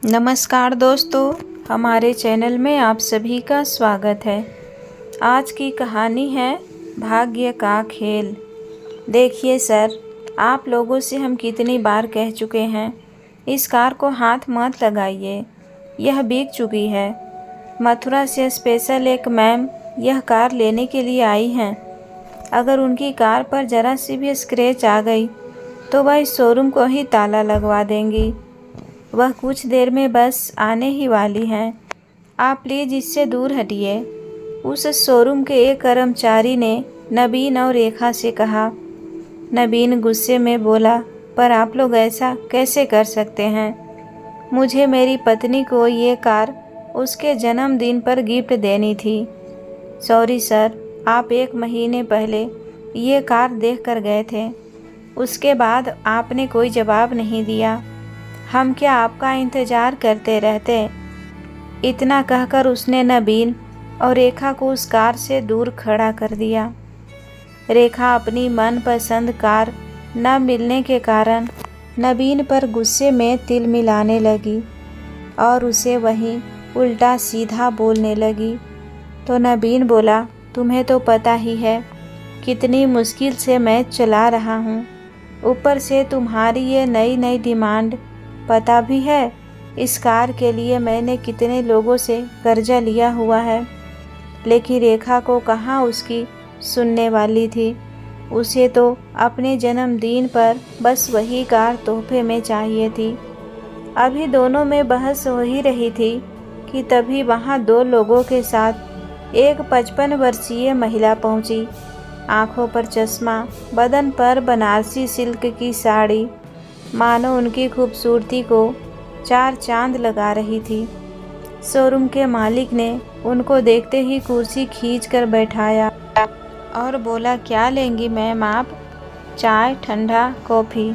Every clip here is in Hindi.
नमस्कार दोस्तों, हमारे चैनल में आप सभी का स्वागत है। आज की कहानी है भाग्य का खेल। देखिए सर, आप लोगों से हम कितनी बार कह चुके हैं, इस कार को हाथ मत लगाइए, यह बिक चुकी है। मथुरा से स्पेशल एक मैम यह कार लेने के लिए आई हैं। अगर उनकी कार पर ज़रा सी भी स्क्रैच आ गई तो वह इस शोरूम को ही ताला लगवा देंगी। वह कुछ देर में बस आने ही वाली हैं। आप प्लीज़ इससे दूर हटिए। उस शोरूम के एक कर्मचारी ने नबीन और रेखा से कहा। नबीन गुस्से में बोला, पर आप लोग ऐसा कैसे कर सकते हैं? मुझे मेरी पत्नी को ये कार उसके जन्मदिन पर गिफ्ट देनी थी। सॉरी सर, आप 1 महीने पहले ये कार देख कर गए थे। उसके बाद आपने कोई जवाब नहीं दिया। हम क्या आपका इंतज़ार करते रहते? इतना कहकर उसने नबीन और रेखा को उस कार से दूर खड़ा कर दिया। रेखा अपनी मनपसंद कार न मिलने के कारण नबीन पर गुस्से में तिल मिलाने लगी और उसे वहीं उल्टा सीधा बोलने लगी। तो नबीन बोला, तुम्हें तो पता ही है कितनी मुश्किल से मैं चला रहा हूँ। ऊपर से तुम्हारी ये नई नई डिमांड। पता भी है इस कार के लिए मैंने कितने लोगों से कर्जा लिया हुआ है। लेकिन रेखा को कहाँ उसकी सुनने वाली थी। उसे तो अपने जन्मदिन पर बस वही कार तोहफे में चाहिए थी। अभी दोनों में बहस हो ही रही थी कि तभी वहाँ 2 लोगों के साथ एक 55 वर्षीय महिला पहुँची। आँखों पर चश्मा, बदन पर बनारसी सिल्क की साड़ी, मानो उनकी खूबसूरती को 4 चांद लगा रही थी। शोरूम के मालिक ने उनको देखते ही कुर्सी खींचकर बैठाया और बोला, क्या लेंगी मैम आप? चाय, ठंडा, कॉफ़ी?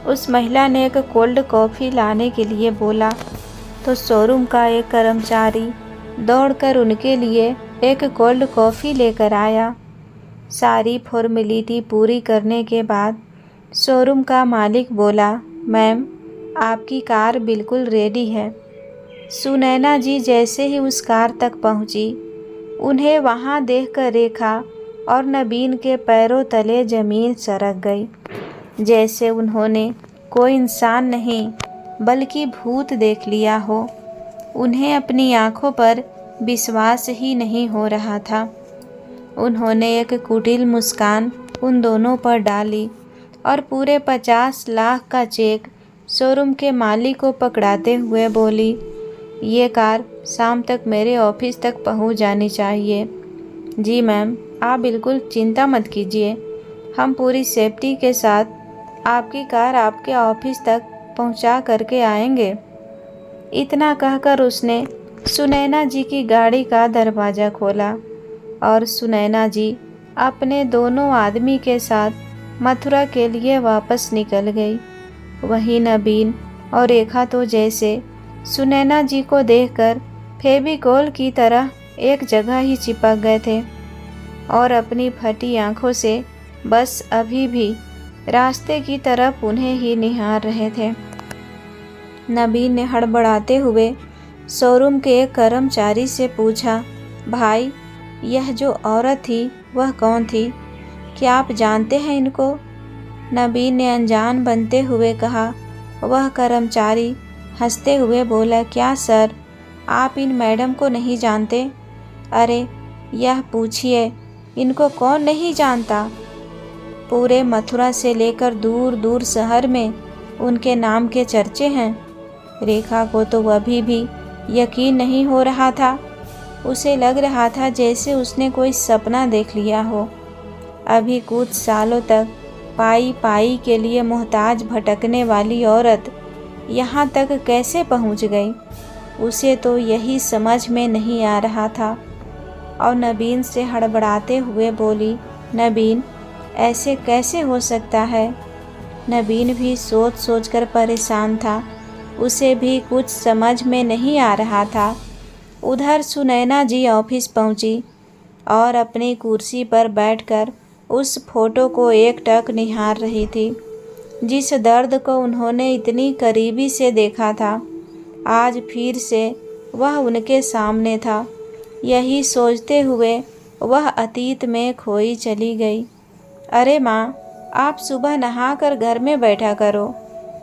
उस महिला ने एक कोल्ड कॉफ़ी लाने के लिए बोला तो शोरूम का एक कर्मचारी दौड़कर उनके लिए एक कोल्ड कॉफ़ी लेकर आया। सारी फॉर्मेलिटी पूरी करने के बाद शोरूम का मालिक बोला, मैम आपकी कार बिल्कुल रेडी है। सुनैना जी जैसे ही उस कार तक पहुंची, उन्हें वहां देखकर रेखा और नबीन के पैरों तले ज़मीन सरक गई। जैसे उन्होंने कोई इंसान नहीं बल्कि भूत देख लिया हो। उन्हें अपनी आंखों पर विश्वास ही नहीं हो रहा था। उन्होंने एक कुटिल मुस्कान उन दोनों पर डाली और पूरे 50 लाख का चेक शोरूम के मालिक को पकड़ाते हुए बोली, ये कार शाम तक मेरे ऑफिस तक पहुंच जानी चाहिए। जी मैम, आप बिल्कुल चिंता मत कीजिए, हम पूरी सेफ्टी के साथ आपकी कार आपके ऑफिस तक पहुंचा करके आएंगे। इतना कहकर उसने सुनैना जी की गाड़ी का दरवाज़ा खोला और सुनैना जी अपने दोनों आदमी के साथ मथुरा के लिए वापस निकल गई। वहीं नबीन और रेखा तो जैसे सुनैना जी को देखकर फेविकोल की तरह एक जगह ही चिपक गए थे और अपनी फटी आंखों से बस अभी भी रास्ते की तरफ उन्हें ही निहार रहे थे। नबीन ने हड़बड़ाते हुए शोरूम के एक कर्मचारी से पूछा, भाई यह जो औरत थी वह कौन थी? क्या आप जानते हैं इनको? नबीन ने अनजान बनते हुए कहा। वह कर्मचारी हंसते हुए बोला, क्या सर, आप इन मैडम को नहीं जानते? अरे यह पूछिए, इनको कौन नहीं जानता? पूरे मथुरा से लेकर दूर दूर शहर में उनके नाम के चर्चे हैं। रेखा को तो अभी भी यकीन नहीं हो रहा था। उसे लग रहा था जैसे उसने कोई सपना देख लिया हो। अभी कुछ सालों तक पाई पाई के लिए मोहताज भटकने वाली औरत यहाँ तक कैसे पहुँच गई, उसे तो यही समझ में नहीं आ रहा था। और नबीन से हड़बड़ाते हुए बोली, नबीन ऐसे कैसे हो सकता है? नबीन भी सोच सोचकर परेशान था। उसे भी कुछ समझ में नहीं आ रहा था। उधर सुनैना जी ऑफिस पहुंची और अपनी कुर्सी पर बैठकर उस फोटो को एकटक निहार रही थी, जिस दर्द को उन्होंने इतनी करीबी से देखा था। आज फिर से वह उनके सामने था। यही सोचते हुए वह अतीत में खोई चली गई। अरे माँ, आप सुबह नहाकर घर में बैठा करो,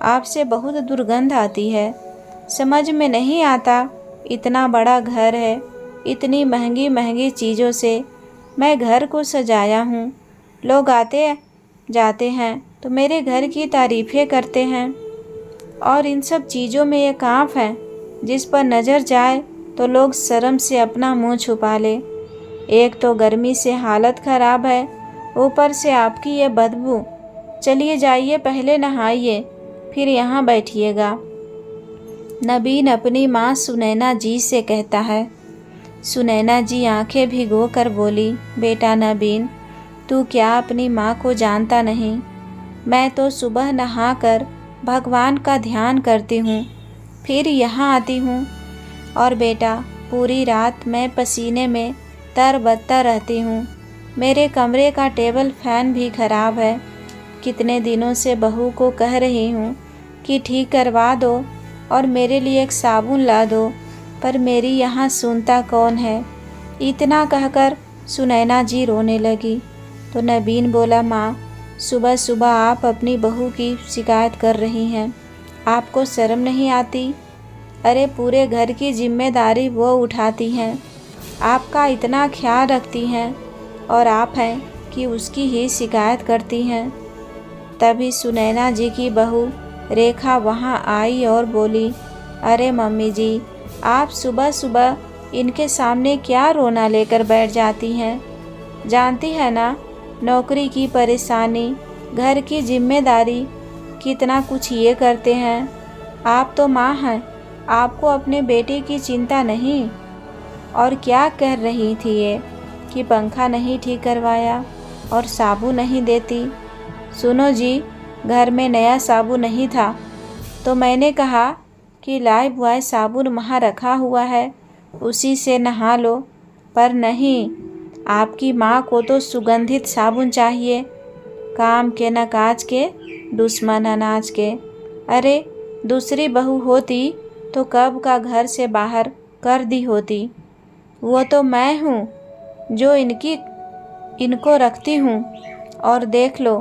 आपसे बहुत दुर्गंध आती है। समझ में नहीं आता, इतना बड़ा घर है, इतनी महंगी महंगी चीज़ों से मैं घर को सजाया हूँ। लोग आते जाते हैं तो मेरे घर की तारीफ़ें करते हैं, और इन सब चीज़ों में एक आँख है जिस पर नज़र जाए तो लोग शर्म से अपना मुंह छुपा ले। एक तो गर्मी से हालत ख़राब है, ऊपर से आपकी ये बदबू। चलिए जाइए, पहले नहाइए, फिर यहाँ बैठिएगा। नबीन अपनी माँ सुनैना जी से कहता है। सुनैना जी आंखें भिगो कर बोली, बेटा नबीन, तू क्या अपनी माँ को जानता नहीं? मैं तो सुबह नहाकर भगवान का ध्यान करती हूँ, फिर यहाँ आती हूँ। और बेटा, पूरी रात मैं पसीने में तरबतर रहती हूँ। मेरे कमरे का टेबल फैन भी खराब है। कितने दिनों से बहू को कह रही हूँ कि ठीक करवा दो और मेरे लिए एक साबुन ला दो, पर मेरी यहाँ सुनता कौन है। इतना कहकर सुनैना जी रोने लगी। तो नबीन बोला, माँ, सुबह सुबह आप अपनी बहू की शिकायत कर रही हैं, आपको शर्म नहीं आती? अरे पूरे घर की जिम्मेदारी वो उठाती हैं, आपका इतना ख्याल रखती हैं, और आप हैं कि उसकी ही शिकायत करती हैं। तभी सुनैना जी की बहू रेखा वहाँ आई और बोली, अरे मम्मी जी, आप सुबह सुबह इनके सामने क्या रोना लेकर बैठ जाती हैं? जानती है ना, नौकरी की परेशानी, घर की जिम्मेदारी, कितना कुछ ये करते हैं। आप तो माँ हैं, आपको अपने बेटे की चिंता नहीं। और क्या कह रही थी ये कि पंखा नहीं ठीक करवाया और साबुन नहीं देती? सुनो जी, घर में नया साबुन नहीं था तो मैंने कहा कि लाइफ बॉय साबुन वहाँ रखा हुआ है, उसी से नहा लो, पर नहीं, आपकी माँ को तो सुगंधित साबुन चाहिए। काम के न काज के, दुश्मन अनाज के। अरे दूसरी बहू होती तो कब का घर से बाहर कर दी होती। वो तो मैं हूँ जो इनको रखती हूँ, और देख लो,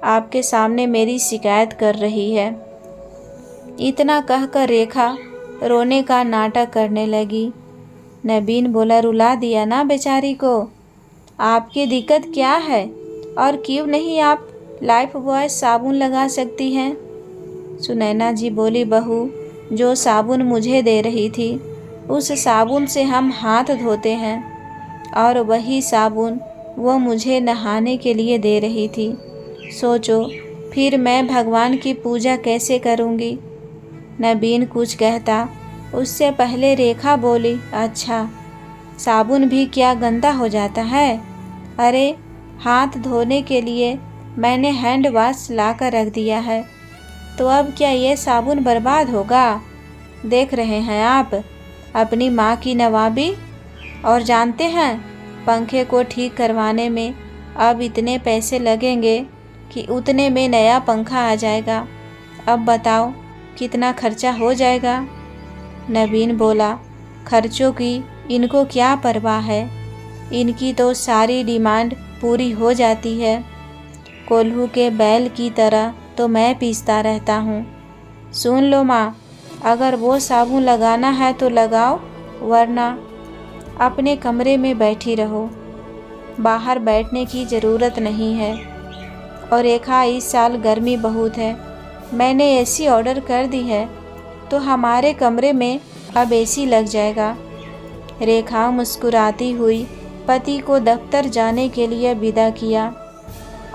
आपके सामने मेरी शिकायत कर रही है। इतना कहकर रेखा रोने का नाटक करने लगी। नबीन बोला, रुला दिया ना बेचारी को। आपकी दिक्कत क्या है, और क्यों नहीं आप लाइफ बॉय साबुन लगा सकती हैं? सुनैना जी बोली, बहू, जो साबुन मुझे दे रही थी उस साबुन से हम हाथ धोते हैं, और वही साबुन वो मुझे नहाने के लिए दे रही थी। सोचो, फिर मैं भगवान की पूजा कैसे करूँगी? नबीन कुछ कहता उससे पहले रेखा बोली, अच्छा, साबुन भी क्या गंदा हो जाता है? अरे हाथ धोने के लिए मैंने हैंड वॉश ला कर रख दिया है, तो अब क्या ये साबुन बर्बाद होगा? देख रहे हैं आप अपनी माँ की नवाबी। और जानते हैं, पंखे को ठीक करवाने में अब इतने पैसे लगेंगे कि उतने में नया पंखा आ जाएगा। अब बताओ कितना खर्चा हो जाएगा? नबीन बोला, खर्चों की इनको क्या परवाह है, इनकी तो सारी डिमांड पूरी हो जाती है। कोल्हू के बैल की तरह तो मैं पीसता रहता हूँ। सुन लो माँ, अगर वो साबुन लगाना है तो लगाओ, वरना अपने कमरे में बैठी रहो, बाहर बैठने की ज़रूरत नहीं है। और रेखा, इस साल गर्मी बहुत है, मैंने एसी ऑर्डर कर दी है, तो हमारे कमरे में अब एसी लग जाएगा। रेखा मुस्कुराती हुई पति को दफ्तर जाने के लिए विदा किया।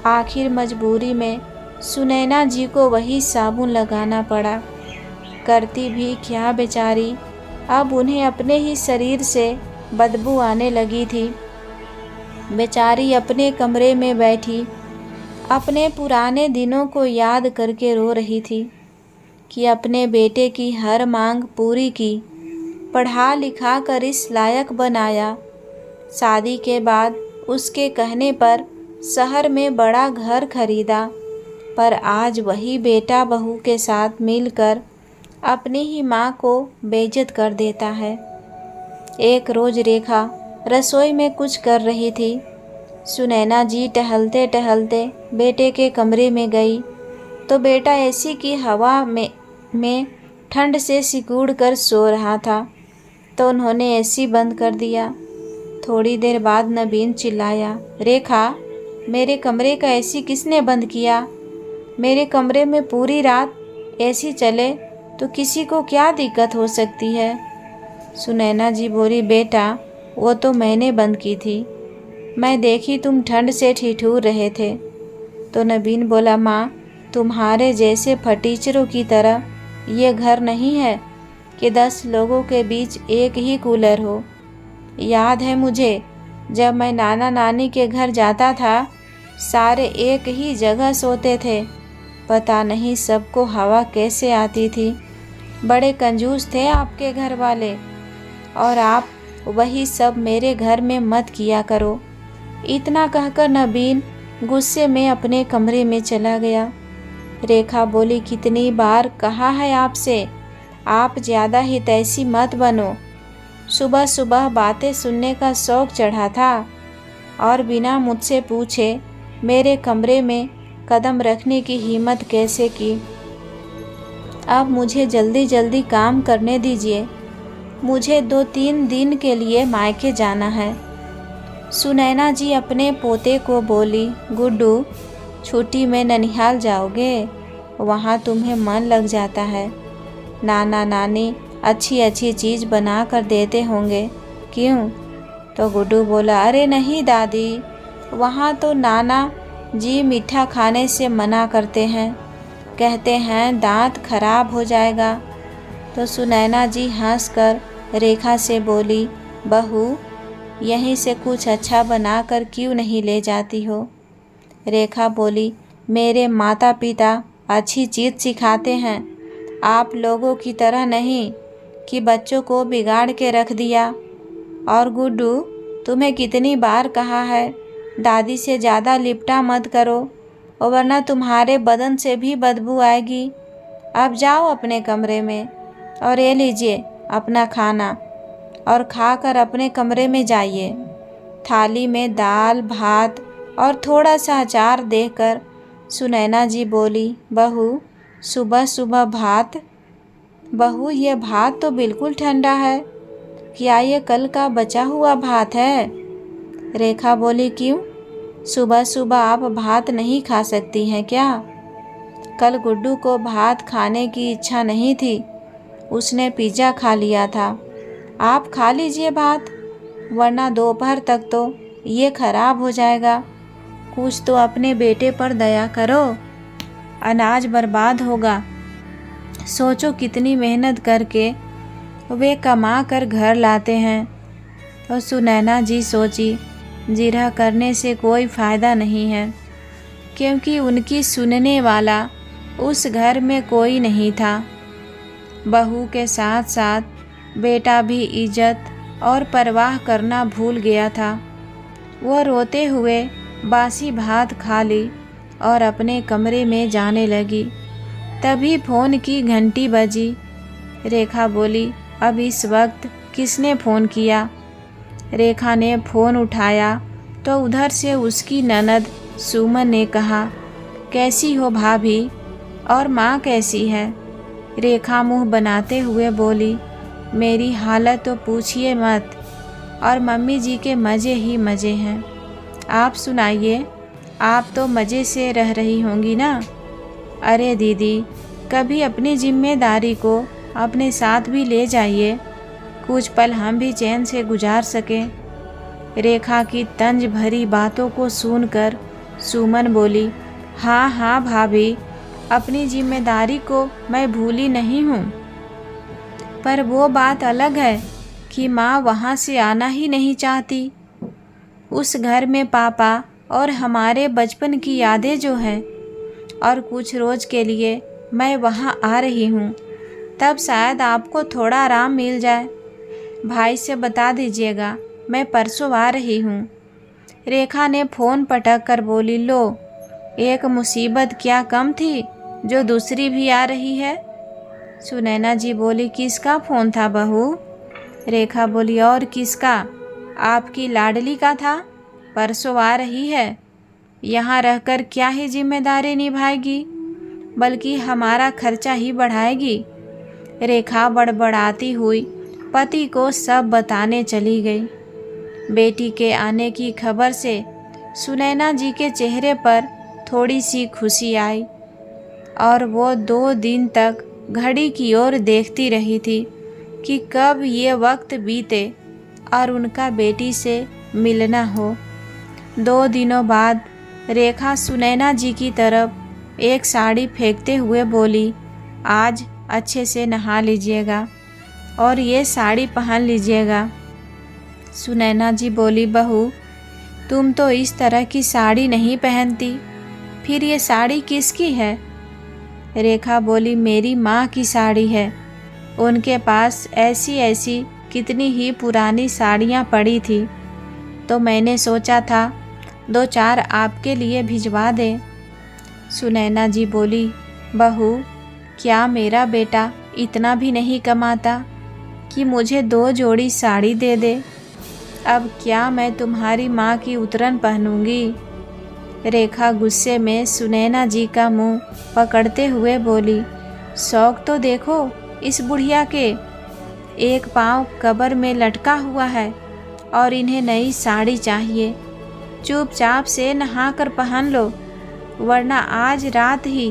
आखिर मजबूरी में सुनैना जी को वही साबुन लगाना पड़ा। करती भी क्या बेचारी, अब उन्हें अपने ही शरीर से बदबू आने लगी थी। बेचारी अपने कमरे में बैठी अपने पुराने दिनों को याद करके रो रही थी कि अपने बेटे की हर मांग पूरी की, पढ़ा लिखा कर इस लायक बनाया, शादी के बाद उसके कहने पर शहर में बड़ा घर खरीदा, पर आज वही बेटा बहू के साथ मिलकर अपनी ही माँ को बेइज्जत कर देता है। एक रोज रेखा रसोई में कुछ कर रही थी। सुनैना जी टहलते टहलते बेटे के कमरे में गई तो बेटा एसी की हवा में ठंड से सिकुड़ कर सो रहा था, तो उन्होंने एसी बंद कर दिया। थोड़ी देर बाद नबीन चिल्लाया, रेखा, मेरे कमरे का एसी किसने बंद किया? मेरे कमरे में पूरी रात एसी चले तो किसी को क्या दिक्कत हो सकती है? सुनैना जी बोली, बेटा वो तो मैंने बंद की थी, मैं देखी तुम ठंड से ठिठुर रहे थे। तो नबीन बोला, माँ, तुम्हारे जैसे फटीचरों की तरह ये घर नहीं है कि 10 लोगों के बीच एक ही कूलर हो। याद है मुझे, जब मैं नाना नानी के घर जाता था सारे एक ही जगह सोते थे। पता नहीं सबको हवा कैसे आती थी। बड़े कंजूस थे आपके घर वाले, और आप वही सब मेरे घर में मत किया करो। इतना कहकर नबीन गुस्से में अपने कमरे में चला गया। रेखा बोली, कितनी बार कहा है आपसे, आप ज़्यादा हितैषी मत बनो। सुबह सुबह बातें सुनने का शौक चढ़ा था और बिना मुझसे पूछे मेरे कमरे में कदम रखने की हिम्मत कैसे की? अब मुझे जल्दी जल्दी काम करने दीजिए, मुझे 2-3 दिन के लिए मायके जाना है। सुनैना जी अपने पोते को बोली, गुड्डू, छुट्टी में ननिहाल जाओगे? वहाँ तुम्हें मन लग जाता है। नाना नानी अच्छी अच्छी चीज़ बना कर देते होंगे, क्यों? तो गुड्डू बोला, अरे नहीं दादी, वहाँ तो नाना जी मीठा खाने से मना करते हैं, कहते हैं दांत खराब हो जाएगा। तो सुनैना जी हंसकर रेखा से बोली, बहू, यहीं से कुछ अच्छा बनाकर क्यों नहीं ले जाती हो? रेखा बोली, मेरे माता पिता अच्छी चीज़ सिखाते हैं, आप लोगों की तरह नहीं कि बच्चों को बिगाड़ के रख दिया। और गुड्डू, तुम्हें कितनी बार कहा है दादी से ज़्यादा लिपटा मत करो, वरना तुम्हारे बदन से भी बदबू आएगी। अब जाओ अपने कमरे में और ये लीजिए अपना खाना, और खाकर अपने कमरे में जाइए। थाली में दाल भात और थोड़ा सा अचार देकर सुनैना जी बोली, बहू, सुबह सुबह भात? बहू, ये भात तो बिल्कुल ठंडा है, क्या ये कल का बचा हुआ भात है? रेखा बोली, क्यों, सुबह सुबह आप भात नहीं खा सकती हैं क्या? कल गुड्डू को भात खाने की इच्छा नहीं थी, उसने पिज़्ज़ा खा लिया था। आप खा लीजिए भात, वरना दोपहर तक तो ये खराब हो जाएगा। कुछ तो अपने बेटे पर दया करो, अनाज बर्बाद होगा। सोचो कितनी मेहनत करके वे कमा कर घर लाते हैं। तो सुनैना जी सोची, जिरह करने से कोई फ़ायदा नहीं है, क्योंकि उनकी सुनने वाला उस घर में कोई नहीं था। बहू के साथ साथ बेटा भी इज्जत और परवाह करना भूल गया था। वह रोते हुए बासी भात खा ली और अपने कमरे में जाने लगी। तभी फ़ोन की घंटी बजी। रेखा बोली, अब इस वक्त किसने फ़ोन किया? रेखा ने फ़ोन उठाया तो उधर से उसकी ननद सुमन ने कहा, कैसी हो भाभी, और माँ कैसी है? रेखा मुंह बनाते हुए बोली, मेरी हालत तो पूछिए मत, और मम्मी जी के मज़े ही मज़े हैं। आप सुनाइए, आप तो मज़े से रह रही होंगी ना? अरे दीदी, कभी अपनी जिम्मेदारी को अपने साथ भी ले जाइए, कुछ पल हम भी चैन से गुजार सकें। रेखा की तंज भरी बातों को सुनकर सुमन बोली, हाँ हाँ भाभी, अपनी जिम्मेदारी को मैं भूली नहीं हूँ, पर वो बात अलग है कि माँ वहाँ से आना ही नहीं चाहती। उस घर में पापा और हमारे बचपन की यादें जो हैं, और कुछ रोज़ के लिए मैं वहाँ आ रही हूँ, तब शायद आपको थोड़ा आराम मिल जाए। भाई से बता दीजिएगा मैं परसों आ रही हूँ। रेखा ने फ़ोन पटक कर बोली, लो, एक मुसीबत क्या कम थी जो दूसरी भी आ रही है। सुनैना जी बोली, किसका फ़ोन था बहू? रेखा बोली, और किसका? आपकी लाडली का था। परसों आ रही है, यहाँ रहकर क्या ही जिम्मेदारी निभाएगी, बल्कि हमारा खर्चा ही बढ़ाएगी। रेखा बड़बड़ाती हुई पति को सब बताने चली गई। बेटी के आने की खबर से सुनैना जी के चेहरे पर थोड़ी सी खुशी आई और वो 2 दिन तक घड़ी की ओर देखती रही थी कि कब ये वक्त बीते और उनका बेटी से मिलना हो। 2 दिनों बाद रेखा सुनैना जी की तरफ एक साड़ी फेंकते हुए बोली, आज अच्छे से नहा लीजिएगा और ये साड़ी पहन लीजिएगा। सुनैना जी बोली, बहू तुम तो इस तरह की साड़ी नहीं पहनती, फिर ये साड़ी किसकी है? रेखा बोली, मेरी माँ की साड़ी है। उनके पास ऐसी ऐसी कितनी ही पुरानी साड़ियाँ पड़ी थी, तो मैंने सोचा था 2-4 आपके लिए भिजवा दें। सुनैना जी बोली, बहू क्या मेरा बेटा इतना भी नहीं कमाता कि मुझे 2 जोड़ी साड़ी दे दे? अब क्या मैं तुम्हारी माँ की उतरन पहनूंगी? रेखा गुस्से में सुनैना जी का मुंह पकड़ते हुए बोली, शौक तो देखो इस बुढ़िया के, एक पाँव कब्र में लटका हुआ है और इन्हें नई साड़ी चाहिए। चुपचाप से नहा कर पहन लो, वरना आज रात ही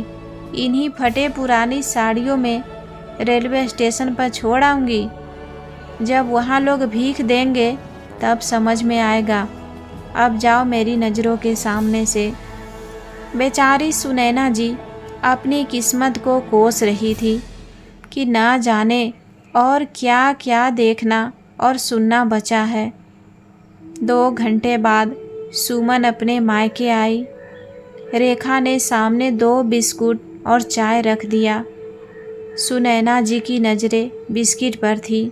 इन्हीं फटे पुरानी साड़ियों में रेलवे स्टेशन पर छोड़ आऊँगी। जब वहाँ लोग भीख देंगे तब समझ में आएगा। अब जाओ मेरी नज़रों के सामने से। बेचारी सुनैना जी अपनी किस्मत को कोस रही थी कि ना जाने और क्या क्या देखना और सुनना बचा है। 2 घंटे बाद सुमन अपने मायके आई। रेखा ने सामने 2 बिस्कुट और चाय रख दिया। सुनैना जी की नज़रें बिस्किट पर थी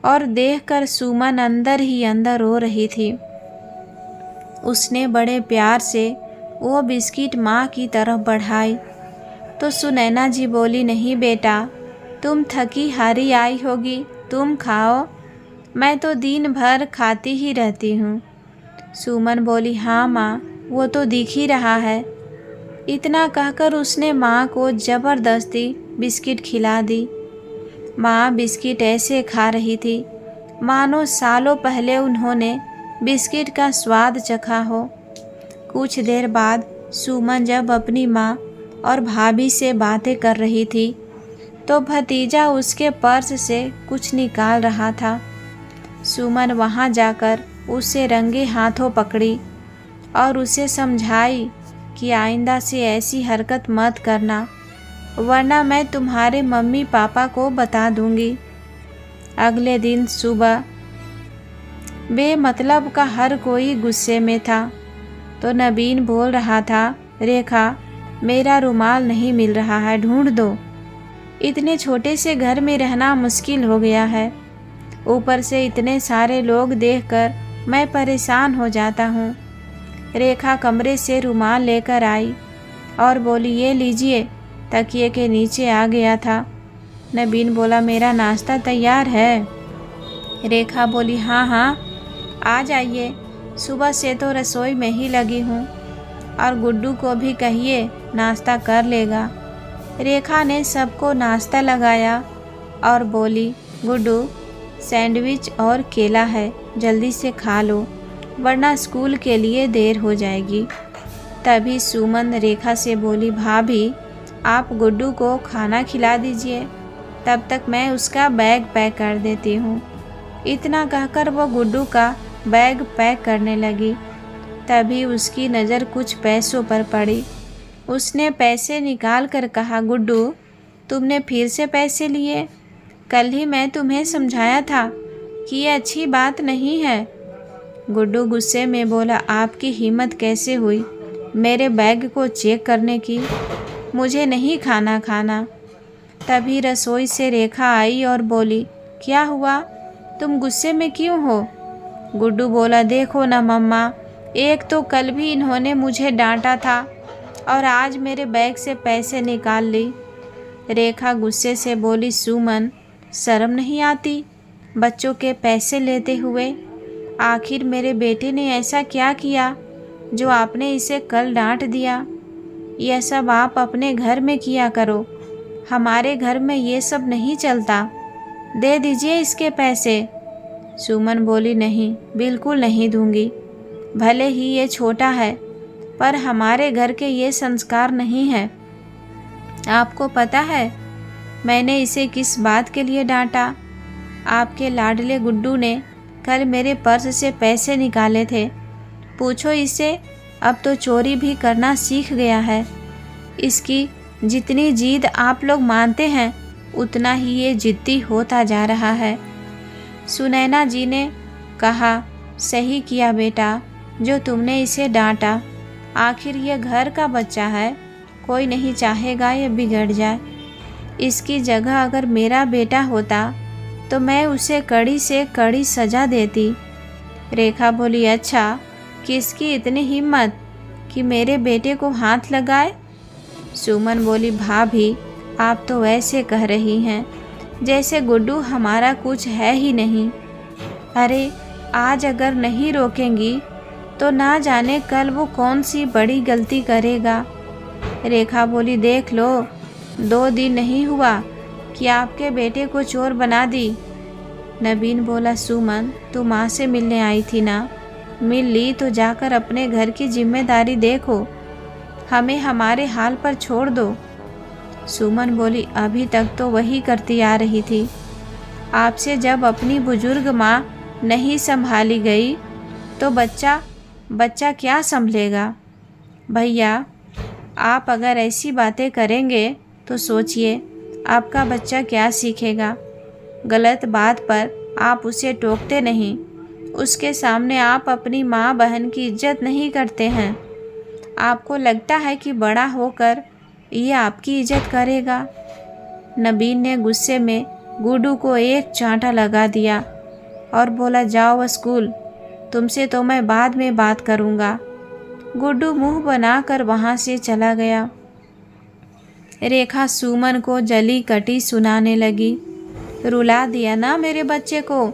और देखकर सुमन अंदर ही अंदर रो रही थी। उसने बड़े प्यार से वो बिस्किट माँ की तरफ बढ़ाई तो सुनैना जी बोली, नहीं बेटा, तुम थकी हारी आई होगी, तुम खाओ, मैं तो दिन भर खाती ही रहती हूँ। सुमन बोली, हाँ माँ, वो तो दिख ही रहा है। इतना कहकर उसने माँ को ज़बरदस्ती बिस्किट खिला दी। माँ बिस्किट ऐसे खा रही थी मानो सालों पहले उन्होंने बिस्किट का स्वाद चखा हो। कुछ देर बाद सुमन जब अपनी माँ और भाभी से बातें कर रही थी तो भतीजा उसके पर्स से कुछ निकाल रहा था। सुमन वहाँ जाकर उसे रंगे हाथों पकड़ी और उसे समझाई कि आइंदा से ऐसी हरकत मत करना, वरना मैं तुम्हारे मम्मी पापा को बता दूंगी। अगले दिन सुबह बेमतलब का हर कोई गुस्से में था तो नवीन बोल रहा था, रेखा मेरा रुमाल नहीं मिल रहा है, ढूंढ दो। इतने छोटे से घर में रहना मुश्किल हो गया है, ऊपर से इतने सारे लोग देखकर मैं परेशान हो जाता हूँ। रेखा कमरे से रुमाल लेकर आई और बोली, ये लीजिए, तकिए के नीचे आ गया था। नवीन बोला, मेरा नाश्ता तैयार है? रेखा बोली, हाँ हाँ आ जाइए, सुबह से तो रसोई में ही लगी हूँ, और गुड्डू को भी कहिए नाश्ता कर लेगा। रेखा ने सबको नाश्ता लगाया और बोली, गुड्डू सैंडविच और केला है, जल्दी से खा लो, वरना स्कूल के लिए देर हो जाएगी। तभी सुमन रेखा से बोली, भाभी आप गुड्डू को खाना खिला दीजिए, तब तक मैं उसका बैग पैक कर देती हूँ। इतना कहकर वो गुड्डू का बैग पैक करने लगी। तभी उसकी नज़र कुछ पैसों पर पड़ी। उसने पैसे निकाल कर कहा, गुड्डू तुमने फिर से पैसे लिए? कल ही मैं तुम्हें समझाया था कि ये अच्छी बात नहीं है। गुड्डू गुस्से में बोला, आपकी हिम्मत कैसे हुई मेरे बैग को चेक करने की? मुझे नहीं खाना। तभी रसोई से रेखा आई और बोली, क्या हुआ, तुम गुस्से में क्यों हो? गुड्डू बोला, देखो ना मम्मा, एक तो कल भी इन्होंने मुझे डांटा था और आज मेरे बैग से पैसे निकाल ली। रेखा गुस्से से बोली, सुमन शर्म नहीं आती बच्चों के पैसे लेते हुए? आखिर मेरे बेटे ने ऐसा क्या किया जो आपने इसे कल डांट दिया? यह सब आप अपने घर में किया करो, हमारे घर में ये सब नहीं चलता। दे दीजिए इसके पैसे। सुमन बोली, नहीं, बिल्कुल नहीं दूंगी। भले ही ये छोटा है पर हमारे घर के ये संस्कार नहीं है। आपको पता है मैंने इसे किस बात के लिए डांटा? आपके लाडले गुड्डू ने कल मेरे पर्स से पैसे निकाले थे। पूछो इसे, अब तो चोरी भी करना सीख गया है। इसकी जितनी जिद आप लोग मानते हैं उतना ही ये जिद्दी होता जा रहा है। सुनैना जी ने कहा, सही किया बेटा जो तुमने इसे डांटा। आखिर ये घर का बच्चा है, कोई नहीं चाहेगा ये बिगड़ जाए। इसकी जगह अगर मेरा बेटा होता तो मैं उसे कड़ी से कड़ी सज़ा देती। रेखा बोली, अच्छा किसकी इतनी हिम्मत कि मेरे बेटे को हाथ लगाए? सुमन बोली, भाभी आप तो वैसे कह रही हैं जैसे गुड्डू हमारा कुछ है ही नहीं। अरे आज अगर नहीं रोकेंगी तो ना जाने कल वो कौन सी बड़ी गलती करेगा। रेखा बोली, देख लो 2 दिन नहीं हुआ कि आपके बेटे को चोर बना दी। नवीन बोला, सुमन तू माँ से मिलने आई थी ना, मिल ली तो जाकर अपने घर की जिम्मेदारी देखो, हमें हमारे हाल पर छोड़ दो। सुमन बोली, अभी तक तो वही करती आ रही थी। आपसे जब अपनी बुजुर्ग माँ नहीं संभाली गई तो बच्चा क्या संभलेगा? भैया आप अगर ऐसी बातें करेंगे तो सोचिए आपका बच्चा क्या सीखेगा। गलत बात पर आप उसे टोकते नहीं, उसके सामने आप अपनी माँ बहन की इज्जत नहीं करते हैं। आपको लगता है कि बड़ा होकर ये आपकी इज्जत करेगा? नवीन ने गुस्से में गुड्डू को एक चांटा लगा दिया और बोला, जाओ स्कूल, तुमसे तो मैं बाद में बात करूँगा। गुड्डू मुंह बनाकर वहाँ से चला गया। रेखा सुमन को जली कटी सुनाने लगी, रुला दिया ना मेरे बच्चे को,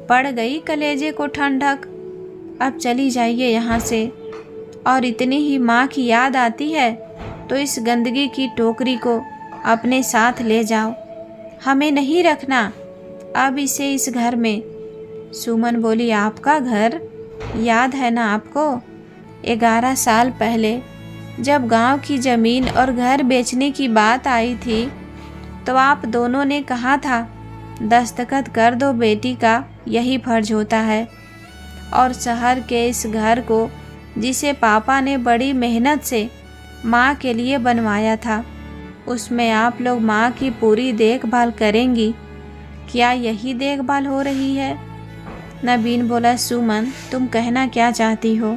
पड़ गई कलेजे को ठंडक। अब चली जाइए यहाँ से। और इतनी ही माँ की याद आती है तो इस गंदगी की टोकरी को अपने साथ ले जाओ, हमें नहीं रखना अब इसे इस घर में। सुमन बोली, आपका घर याद है ना आपको? 11 साल पहले जब गांव की ज़मीन और घर बेचने की बात आई थी तो आप दोनों ने कहा था दस्तखत कर दो, बेटी का यही फर्ज होता है। और शहर के इस घर को जिसे पापा ने बड़ी मेहनत से माँ के लिए बनवाया था, उसमें आप लोग माँ की पूरी देखभाल करेंगी। क्या यही देखभाल हो रही है? नवीन बोला, सुमन तुम कहना क्या चाहती हो?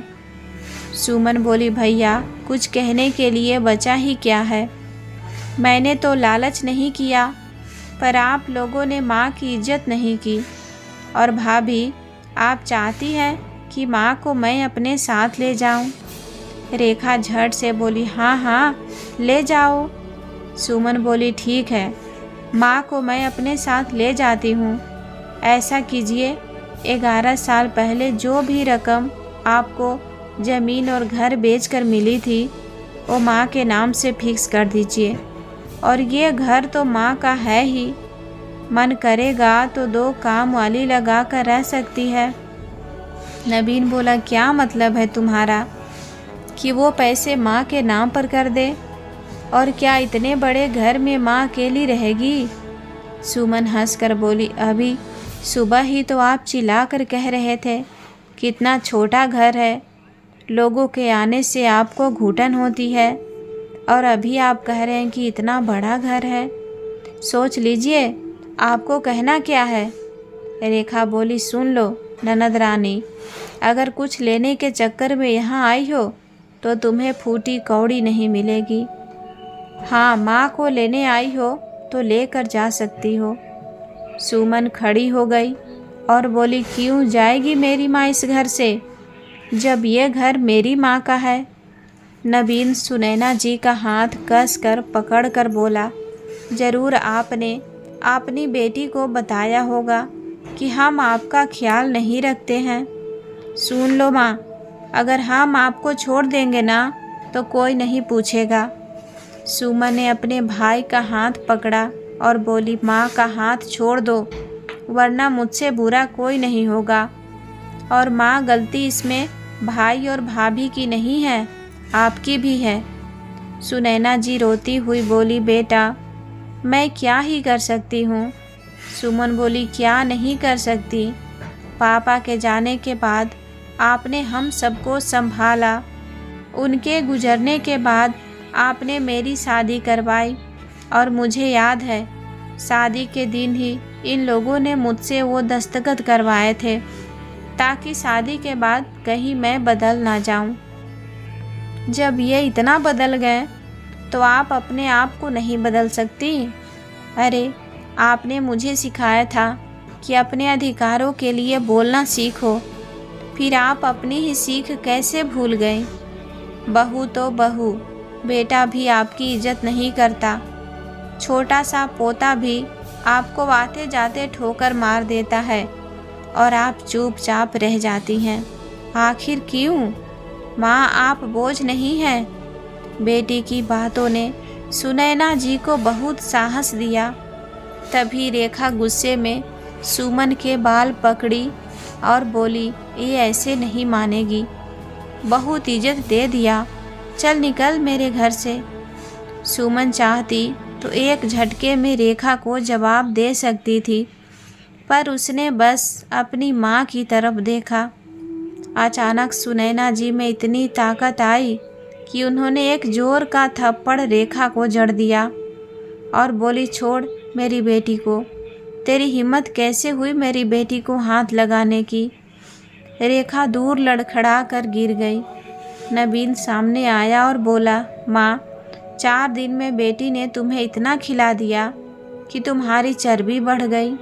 सुमन बोली, भैया कुछ कहने के लिए बचा ही क्या है। मैंने तो लालच नहीं किया पर आप लोगों ने माँ की इज्जत नहीं की। और भाभी आप चाहती हैं कि माँ को मैं अपने साथ ले जाऊं? रेखा झट से बोली, हाँ हाँ ले जाओ। सुमन बोली, ठीक है, माँ को मैं अपने साथ ले जाती हूँ। ऐसा कीजिए, 11 साल पहले जो भी रकम आपको ज़मीन और घर बेचकर मिली थी वो माँ के नाम से फिक्स कर दीजिए। और ये घर तो माँ का है ही, मन करेगा तो 2 काम वाली लगा कर रह सकती है। नवीन बोला, क्या मतलब है तुम्हारा कि वो पैसे माँ के नाम पर कर दे? और क्या इतने बड़े घर में माँ अकेली रहेगी? सुमन हंसकर बोली, अभी सुबह ही तो आप चिल्ला कर कह रहे थे कितना छोटा घर है, लोगों के आने से आपको घुटन होती है, और अभी आप कह रहे हैं कि इतना बड़ा घर है। सोच लीजिए आपको कहना क्या है। रेखा बोली, सुन लो ननद रानी, अगर कुछ लेने के चक्कर में यहाँ आई हो तो तुम्हें फूटी कौड़ी नहीं मिलेगी। हाँ, माँ को लेने आई हो तो लेकर जा सकती हो। सुमन खड़ी हो गई और बोली, क्यों जाएगी मेरी माँ इस घर से जब ये घर मेरी माँ का है? नवीन सुनैना जी का हाथ कसकर पकड़कर बोला, ज़रूर आपने अपनी बेटी को बताया होगा कि हम आपका ख्याल नहीं रखते हैं। सुन लो माँ, अगर हम आपको छोड़ देंगे ना तो कोई नहीं पूछेगा। सुमन ने अपने भाई का हाथ पकड़ा और बोली, माँ का हाथ छोड़ दो, वरना मुझसे बुरा कोई नहीं होगा। और माँ, गलती इसमें भाई और भाभी की नहीं है, आपकी भी है। सुनैना जी रोती हुई बोली, बेटा मैं क्या ही कर सकती हूँ। सुमन बोली, क्या नहीं कर सकती? पापा के जाने के बाद आपने हम सबको संभाला। उनके गुजरने के बाद आपने मेरी शादी करवाई और मुझे याद है शादी के दिन ही इन लोगों ने मुझसे वो दस्तखत करवाए थे ताकि शादी के बाद कहीं मैं बदल ना जाऊं। जब ये इतना बदल गए तो आप अपने आप को नहीं बदल सकती? अरे आपने मुझे सिखाया था कि अपने अधिकारों के लिए बोलना सीखो, फिर आप अपनी ही सीख कैसे भूल गई? बहू तो बहू, बेटा भी आपकी इज्जत नहीं करता। छोटा सा पोता भी आपको आते जाते ठोकर मार देता है और आप चुपचाप रह जाती हैं। आखिर क्यों? माँ, आप बोझ नहीं हैं। बेटी की बातों ने सुनैना जी को बहुत साहस दिया। तभी रेखा गुस्से में सुमन के बाल पकड़ी और बोली, ये ऐसे नहीं मानेगी, बहुत इज्जत दे दिया, चल निकल मेरे घर से। सुमन चाहती तो एक झटके में रेखा को जवाब दे सकती थी, पर उसने बस अपनी माँ की तरफ देखा। अचानक सुनैना जी में इतनी ताकत आई कि उन्होंने एक जोर का थप्पड़ रेखा को जड़ दिया और बोली, छोड़ मेरी बेटी को। तेरी हिम्मत कैसे हुई मेरी बेटी को हाथ लगाने की? रेखा दूर लड़खड़ा कर गिर गई। नवीन सामने आया और बोला, माँ, 4 दिन में बेटी ने तुम्हें इतना खिला दिया कि तुम्हारी चर्बी बढ़ गई।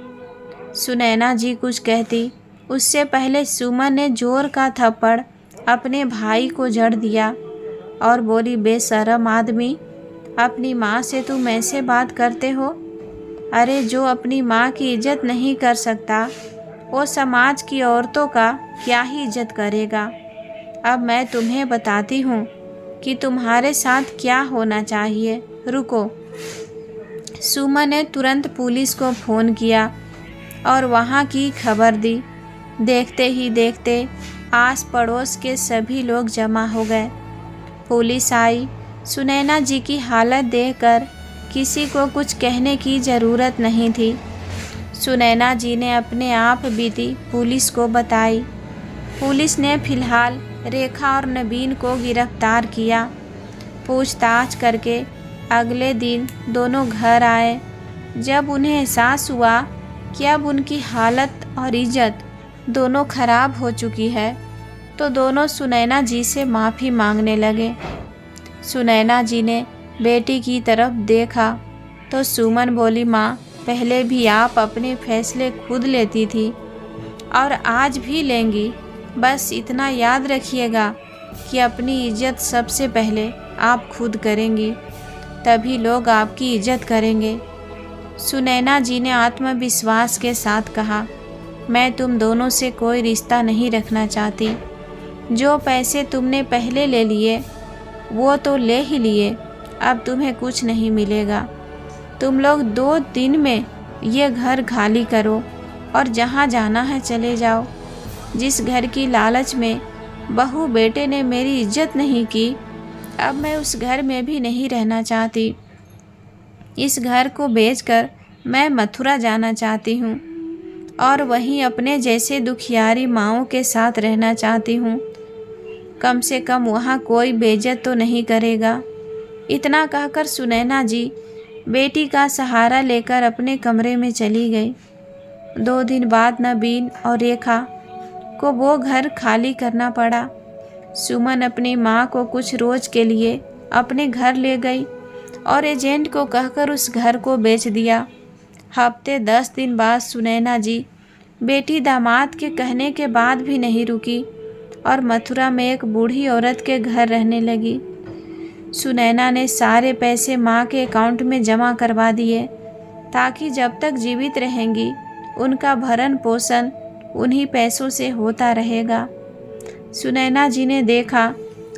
सुनैना जी कुछ कहती उससे पहले सुमन ने जोर का थप्पड़ अपने भाई को जड़ दिया और बोली, बेशरम आदमी, अपनी माँ से तुम ऐसे बात करते हो? अरे जो अपनी माँ की इज्जत नहीं कर सकता वो समाज की औरतों का क्या ही इज्जत करेगा। अब मैं तुम्हें बताती हूँ कि तुम्हारे साथ क्या होना चाहिए। रुको। सुमन ने तुरंत पुलिस को फ़ोन किया और वहाँ की खबर दी। देखते ही देखते आस पड़ोस के सभी लोग जमा हो गए। पुलिस आई। सुनैना जी की हालत देखकर किसी को कुछ कहने की ज़रूरत नहीं थी। सुनैना जी ने अपने आप बीती पुलिस को बताई। पुलिस ने फिलहाल रेखा और नवीन को गिरफ्तार किया। पूछताछ करके अगले दिन दोनों घर आए। जब उन्हें एहसास हुआ कि अब उनकी हालत और इज्जत दोनों खराब हो चुकी है, तो दोनों सुनैना जी से माफ़ी मांगने लगे। सुनैना जी ने बेटी की तरफ देखा तो सुमन बोली, माँ, पहले भी आप अपने फैसले खुद लेती थी और आज भी लेंगी। बस इतना याद रखिएगा कि अपनी इज्जत सबसे पहले आप खुद करेंगी, तभी लोग आपकी इज्जत करेंगे। सुनैना जी ने आत्मविश्वास के साथ कहा, मैं तुम दोनों से कोई रिश्ता नहीं रखना चाहती। जो पैसे तुमने पहले ले लिए वो तो ले ही लिए, अब तुम्हें कुछ नहीं मिलेगा। तुम लोग 2 दिन में ये घर खाली करो और जहाँ जाना है चले जाओ। जिस घर की लालच में बहू बेटे ने मेरी इज्जत नहीं की, अब मैं उस घर में भी नहीं रहना चाहती। इस घर को बेचकर मैं मथुरा जाना चाहती हूँ और वहीं अपने जैसे दुखियारी माँओं के साथ रहना चाहती हूँ। कम से कम वहाँ कोई बेइज्जत तो नहीं करेगा। इतना कहकर सुनैना जी बेटी का सहारा लेकर अपने कमरे में चली गई। 2 दिन बाद नवीन और रेखा को वो घर खाली करना पड़ा। सुमन अपनी माँ को कुछ रोज के लिए अपने घर ले गई और एजेंट को कहकर उस घर को बेच दिया। हफ्ते 10 दिन बाद सुनैना जी बेटी दामाद के कहने के बाद भी नहीं रुकी और मथुरा में एक बूढ़ी औरत के घर रहने लगी। सुनैना ने सारे पैसे माँ के अकाउंट में जमा करवा दिए ताकि जब तक जीवित रहेंगी उनका भरण पोषण उन्हीं पैसों से होता रहेगा। सुनैना जी ने देखा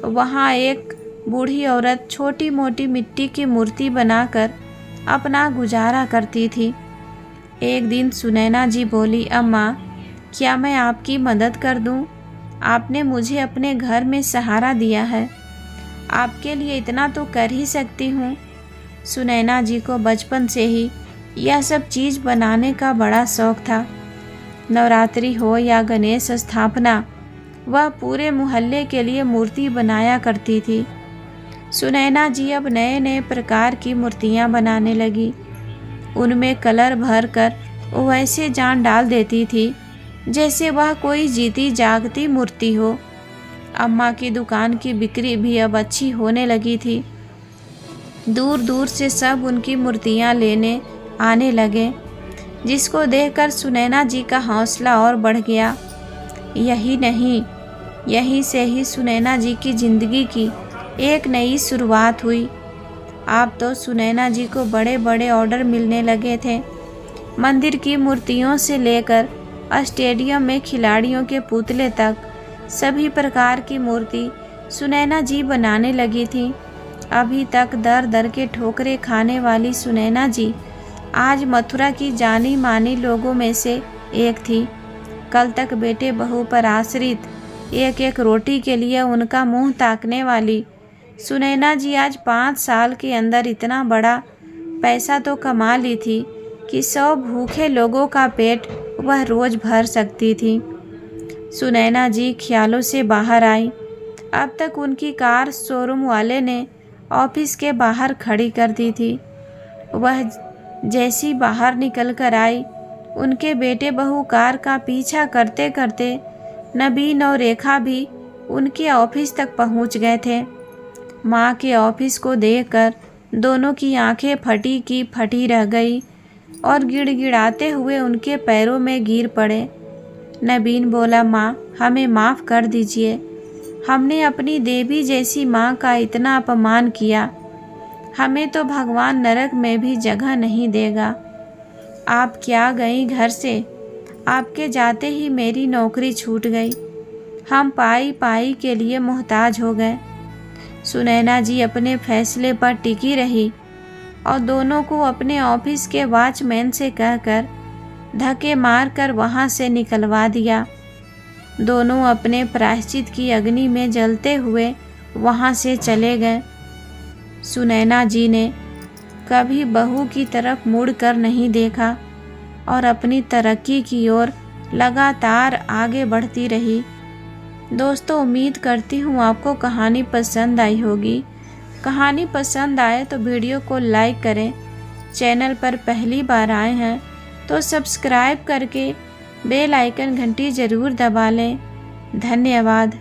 वहाँ एक बूढ़ी औरत छोटी मोटी मिट्टी की मूर्ति बनाकर अपना गुजारा करती थी। एक दिन सुनैना जी बोली, अम्मा क्या मैं आपकी मदद कर दूं? आपने मुझे अपने घर में सहारा दिया है, आपके लिए इतना तो कर ही सकती हूँ। सुनैना जी को बचपन से ही यह सब चीज़ बनाने का बड़ा शौक था। नवरात्रि हो या गणेश स्थापना, वह पूरे मोहल्ले के लिए मूर्ति बनाया करती थी। सुनैना जी अब नए नए प्रकार की मूर्तियाँ बनाने लगी। उनमें कलर भर कर वैसे जान डाल देती थी जैसे वह कोई जीती जागती मूर्ति हो। अम्मा की दुकान की बिक्री भी अब अच्छी होने लगी थी। दूर दूर से सब उनकी मूर्तियाँ लेने आने लगे, जिसको देखकर सुनैना जी का हौसला और बढ़ गया। यही नहीं, यहीं से ही सुनैना जी की ज़िंदगी की एक नई शुरुआत हुई। अब तो सुनैना जी को बड़े बड़े ऑर्डर मिलने लगे थे। मंदिर की मूर्तियों से लेकर स्टेडियम में खिलाड़ियों के पुतले तक सभी प्रकार की मूर्ति सुनैना जी बनाने लगी थी। अभी तक दर दर के ठोकरें खाने वाली सुनैना जी आज मथुरा की जानी मानी लोगों में से एक थी। कल तक बेटे बहू पर आश्रित, एक एक रोटी के लिए उनका मुंह ताकने वाली सुनैना जी आज 5 साल के अंदर इतना बड़ा पैसा तो कमा ली थी कि 100 भूखे लोगों का पेट वह रोज भर सकती थी। सुनैना जी ख्यालों से बाहर आई। अब तक उनकी कार शोरूम वाले ने ऑफिस के बाहर खड़ी कर दी थी। वह जैसी बाहर निकल कर आई, उनके बेटे बहू कार का पीछा करते करते नबीन और रेखा भी उनके ऑफिस तक पहुंच गए थे। माँ के ऑफिस को देखकर दोनों की आंखें फटी की फटी रह गई और गिड़गिड़ाते हुए उनके पैरों में गिर पड़े। नबीन बोला, माँ हमें माफ़ कर दीजिए, हमने अपनी देवी जैसी माँ का इतना अपमान किया। हमें तो भगवान नरक में भी जगह नहीं देगा। आप क्या गई घर से? आपके जाते ही मेरी नौकरी छूट गई। हम पाई पाई के लिए मोहताज हो गए। सुनैना जी अपने फैसले पर टिकी रही और दोनों को अपने ऑफिस के वॉचमैन से कहकर धक्के मारकर वहां से निकलवा दिया। दोनों अपने प्रायश्चित की अग्नि में जलते हुए वहां से चले गए। सुनैना जी ने कभी बहू की तरफ मुड़कर नहीं देखा और अपनी तरक्की की ओर लगातार आगे बढ़ती रही। दोस्तों, उम्मीद करती हूँ आपको कहानी पसंद आई होगी। कहानी पसंद आए तो वीडियो को लाइक करें। चैनल पर पहली बार आए हैं तो सब्सक्राइब करके बेल आइकन घंटी ज़रूर दबा लें। धन्यवाद।